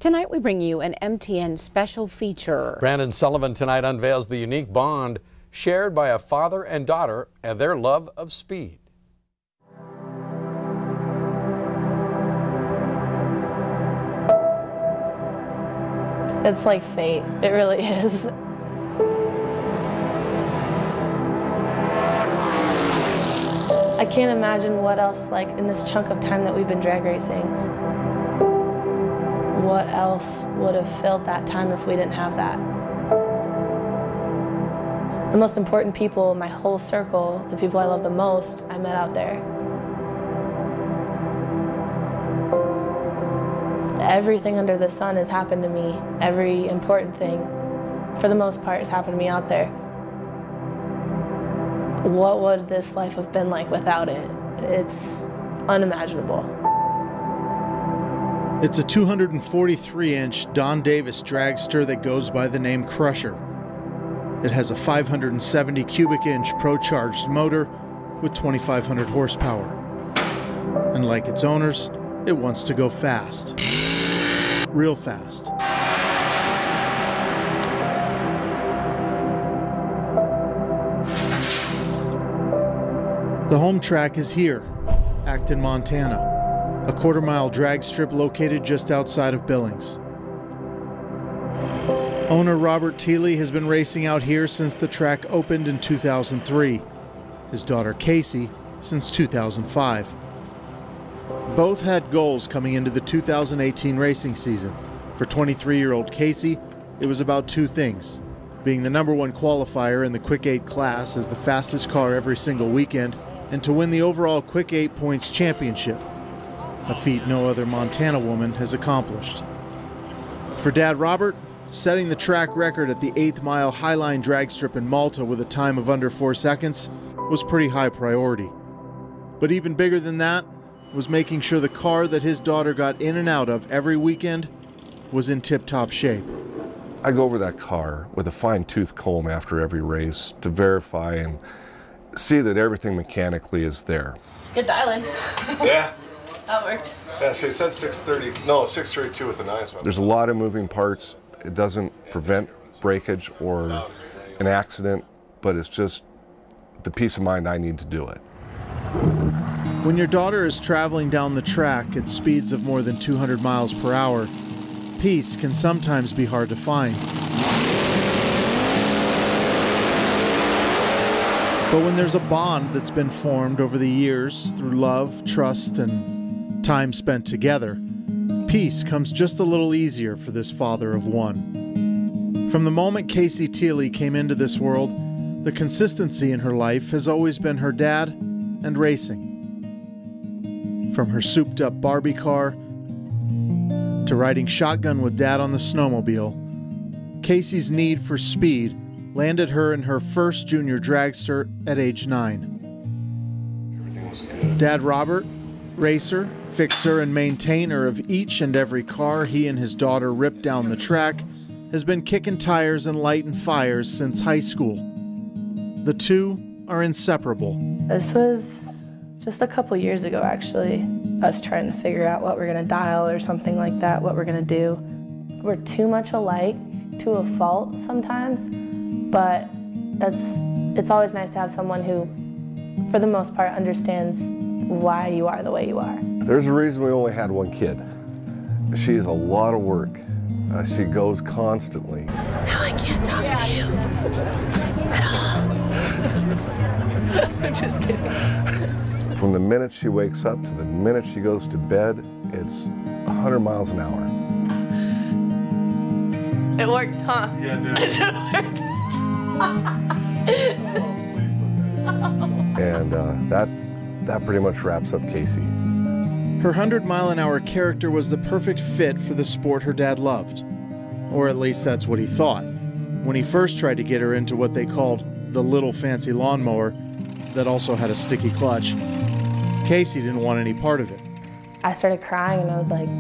Tonight we bring you an MTN special feature. Brandon Sullivan tonight unveils the unique bond shared by a father and daughter and their love of speed. It's like fate. It really is. I can't imagine what else, like in this chunk of time that we've been drag racing, what else would have filled that time if we didn't have that. The most important people in my whole circle, the people I love the most, I met out there. Everything under the sun has happened to me. Every important thing, for the most part, has happened to me out there. What would this life have been like without it? It's unimaginable. It's a 243-inch Don Davis dragster that goes by the name Crusher. It has a 570 cubic inch pro-charged motor with 2,500 horsepower. And like its owners, it wants to go fast. Real fast. The home track is here, Acton, Montana, a quarter-mile drag strip located just outside of Billings. Owner Robert Thiele has been racing out here since the track opened in 2003. His daughter Casey since 2005. Both had goals coming into the 2018 racing season. For 23-year-old Casey, it was about two things: being the #1 qualifier in the Quick 8 class as the fastest car every single weekend, and to win the overall Quick 8 points championship, a feat no other Montana woman has accomplished. For Dad Robert, setting the track record at the 8th Mile Highline drag strip in Malta with a time of under 4 seconds was pretty high priority. But even bigger than that was making sure the car that his daughter got in and out of every weekend was in tip-top shape. I go over that car with a fine-tooth comb after every race to verify and see that everything mechanically is there. Good dialing. Yeah. That worked. Yeah, so you said 630, no, 632 with the 9. There's a lot of moving parts. It doesn't prevent breakage or an accident, but it's just the peace of mind I need to do it. When your daughter is traveling down the track at speeds of more than 200 miles per hour, peace can sometimes be hard to find. But when there's a bond that's been formed over the years through love, trust, and time spent together, peace comes just a little easier for this father of one. From the moment Casey Thiele came into this world, the consistency in her life has always been her dad and racing. From her souped-up Barbie car to riding shotgun with Dad on the snowmobile, Casey's need for speed landed her in her first junior dragster at age 9. Dad Robert, racer, fixer, and maintainer of each and every car he and his daughter ripped down the track, has been kicking tires and lighting fires since high school. The two are inseparable. This was just a couple years ago, actually, us trying to figure out what we're gonna dial or something like that, what we're gonna do. We're too much alike to a fault sometimes, but it's always nice to have someone who, for the most part, understands why you are the way you are. There's a reason we only had one kid. She's a lot of work. She goes constantly. Now I can't talk to you at all. I'm just kidding. From the minute she wakes up to the minute she goes to bed, it's 100 miles an hour. It worked, huh? Yeah, it did. It worked. And that pretty much wraps up Casey. Her 100-mile-an-hour character was the perfect fit for the sport her dad loved. Or at least that's what he thought, when he first tried to get her into what they called the little fancy lawnmower that also had a sticky clutch. Casey didn't want any part of it. I started crying and I was like,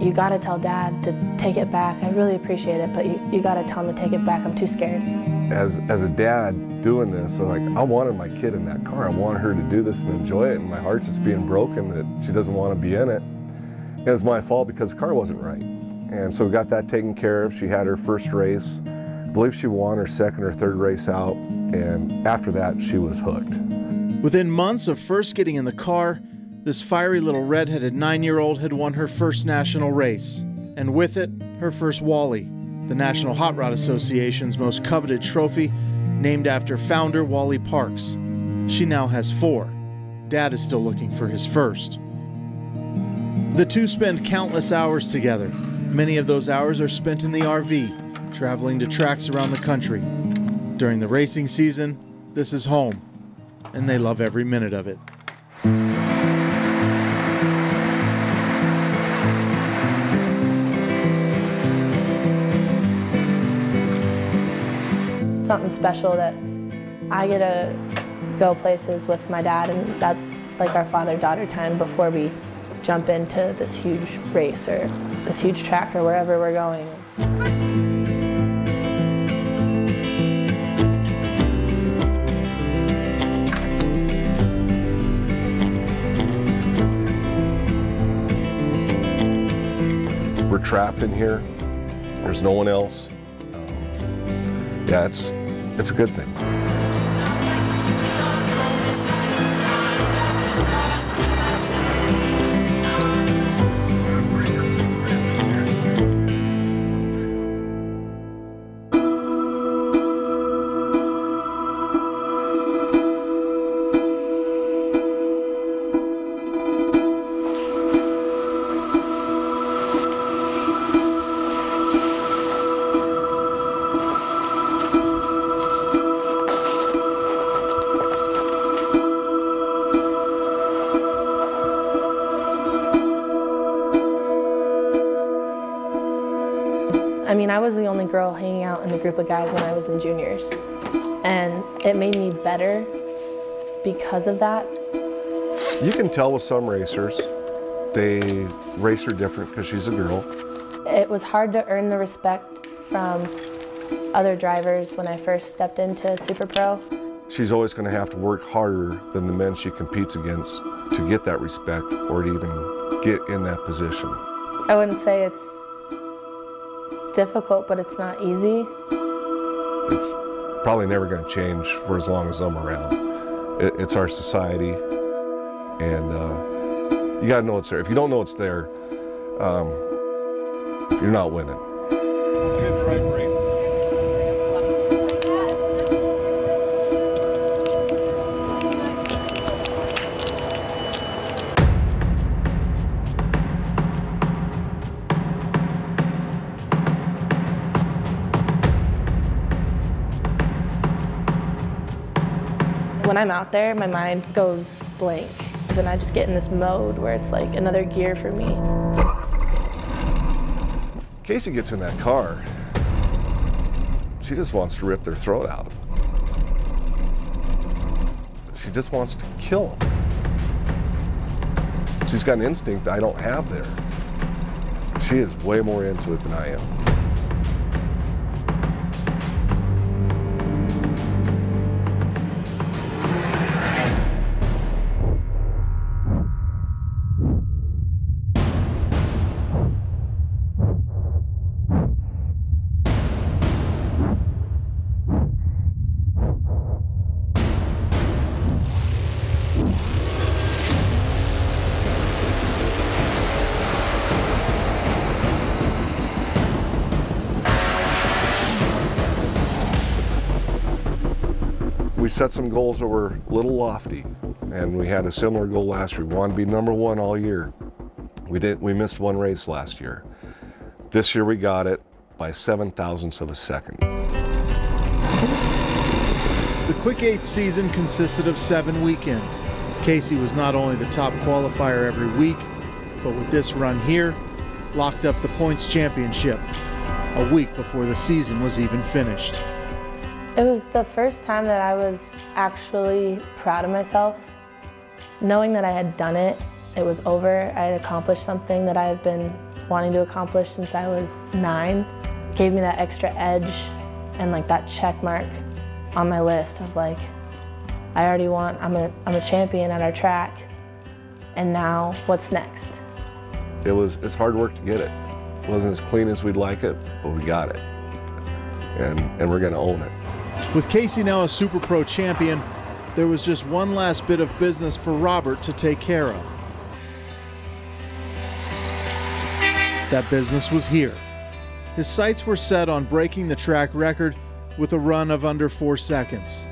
you gotta tell Dad to take it back. I really appreciate it, but you gotta tell him to take it back. I'm too scared. As a dad doing this, I wanted my kid in that car. I wanted her to do this and enjoy it, and my heart's just being broken that she doesn't want to be in it. And it's my fault because the car wasn't right. and so we got that taken care of. She had her first race. I believe she won her second or third race out, and after that she was hooked. Within months of first getting in the car, this fiery little red-headed 9-year-old had won her first national race, and with it, her first Wally, the National Hot Rod Association's most coveted trophy, named after founder Wally Parks. She now has 4. Dad is still looking for his first. The two spend countless hours together. Many of those hours are spent in the RV, traveling to tracks around the country. During the racing season, this is home, and they love every minute of it. Something special that I get to go places with my dad, and that's like our father-daughter time before we jump into this huge race or this huge track or wherever we're going. We're trapped in here. There's no one else. Yeah, it's a good thing. I mean, I was the only girl hanging out in the group of guys when I was in juniors, and it made me better because of that. You can tell with some racers, they race her different because she's a girl. It was hard to earn the respect from other drivers when I first stepped into Super Pro. She's always going to have to work harder than the men she competes against to get that respect or to even get in that position. I wouldn't say it's difficult, but it's not easy. It's probably never going to change for as long as I'm around. It's our society, and you got to know it's there. If you don't know it's there, you're not winning. Get the right brake. When I'm out there, my mind goes blank. Then I just get in this mode where it's like another gear for me. Casey gets in that car, she just wants to rip their throat out. She just wants to kill them. She's got an instinct I don't have there. She is way more into it than I am. We set some goals that were a little lofty, and we had a similar goal last year. We wanted to be #1 all year. We missed one race last year. This year we got it by 7/1000ths of a second. The Quick 8 season consisted of 7 weekends. Casey was not only the top qualifier every week, but with this run here, locked up the points championship a week before the season was even finished. It was the first time that I was actually proud of myself. Knowing that I had done it, it was over, I had accomplished something that I have been wanting to accomplish since I was 9. Gave me that extra edge and like that check mark on my list of like, I already won, I'm a champion at our track, and now what's next? It's hard work to get it. Wasn't as clean as we'd like it, but we got it. And we're going to own it. With Casey now a Super Pro champion, there was just one last bit of business for Robert to take care of. That business was here. His sights were set on breaking the track record with a run of under 4 seconds,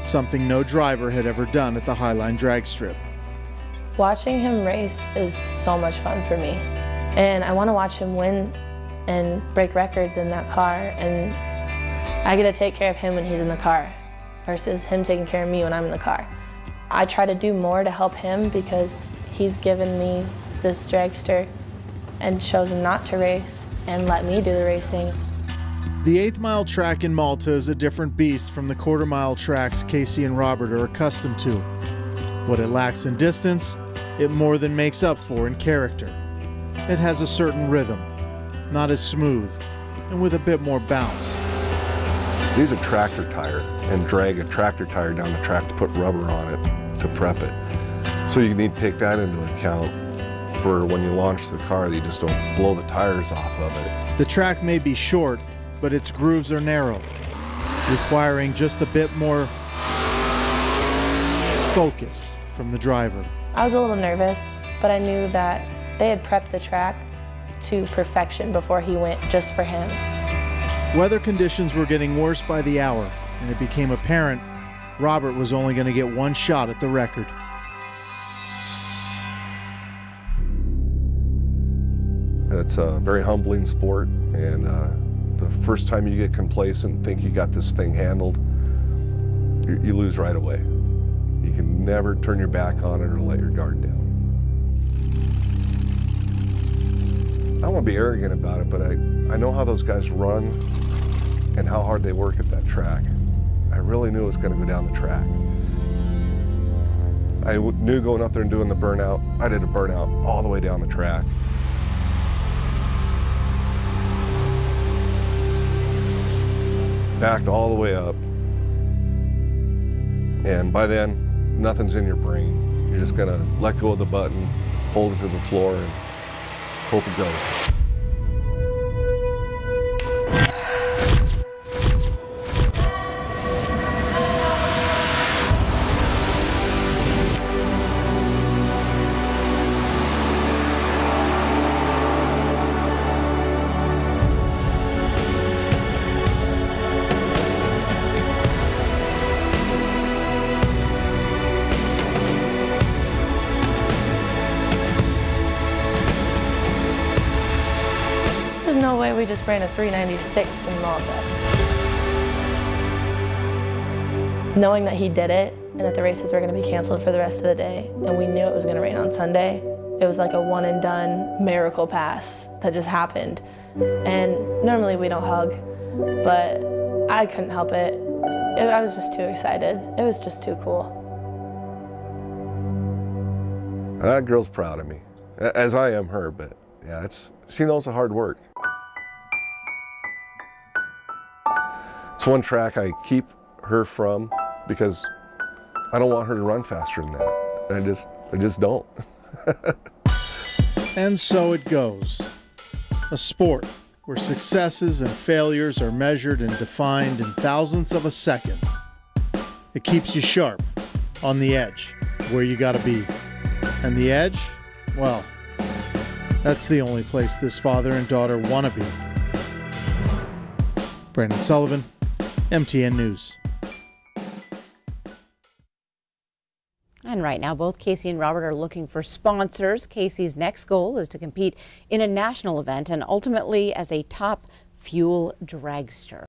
something no driver had ever done at the Highline drag strip. Watching him race is so much fun for me, and I want to watch him win and break records in that car, and I get to take care of him when he's in the car versus him taking care of me when I'm in the car. I try to do more to help him because he's given me this dragster and chosen not to race and let me do the racing. The 8th mile track in Malta is a different beast from the quarter-mile tracks Casey and Robert are accustomed to. What it lacks in distance, it more than makes up for in character. It has a certain rhythm, not as smooth, and with a bit more bounce. Use a tractor tire and drag a tractor tire down the track to put rubber on it to prep it. So you need to take that into account for when you launch the car, that you just don't blow the tires off of it. The track may be short, but its grooves are narrow, requiring just a bit more focus from the driver. I was a little nervous, but I knew that they had prepped the track to perfection before he went just for him. Weather conditions were getting worse by the hour, and it became apparent Robert was only going to get one shot at the record. It's a very humbling sport, and the first time you get complacent and think you got this thing handled, you lose right away. You can never turn your back on it or let your guard down. I don't want to be arrogant about it, but I know how those guys run and how hard they work at that track. I really knew it was going to go down the track. I knew going up there and doing the burnout, I did a burnout all the way down the track. Backed all the way up, and by then, nothing's in your brain. You're just gonna let go of the button, hold it to the floor, and hope it goes. There's no way we just ran a 396 in Malta. Knowing that he did it and that the races were going to be canceled for the rest of the day, and we knew it was going to rain on Sunday, it was like a one and done miracle pass that just happened. And normally we don't hug, but I couldn't help it. I was just too excited. It was just too cool. That girl's proud of me, as I am her, but yeah, she knows the hard work. It's one track I keep her from because I don't want her to run faster than that. I just don't. And so it goes. A sport where successes and failures are measured and defined in thousandths of a second. It keeps you sharp, on the edge, where you gotta be. And the edge, well, that's the only place this father and daughter wanna be. Brandon Sullivan, MTN News. And right now, both Casey and Robert are looking for sponsors. Casey's next goal is to compete in a national event and ultimately as a top fuel dragster.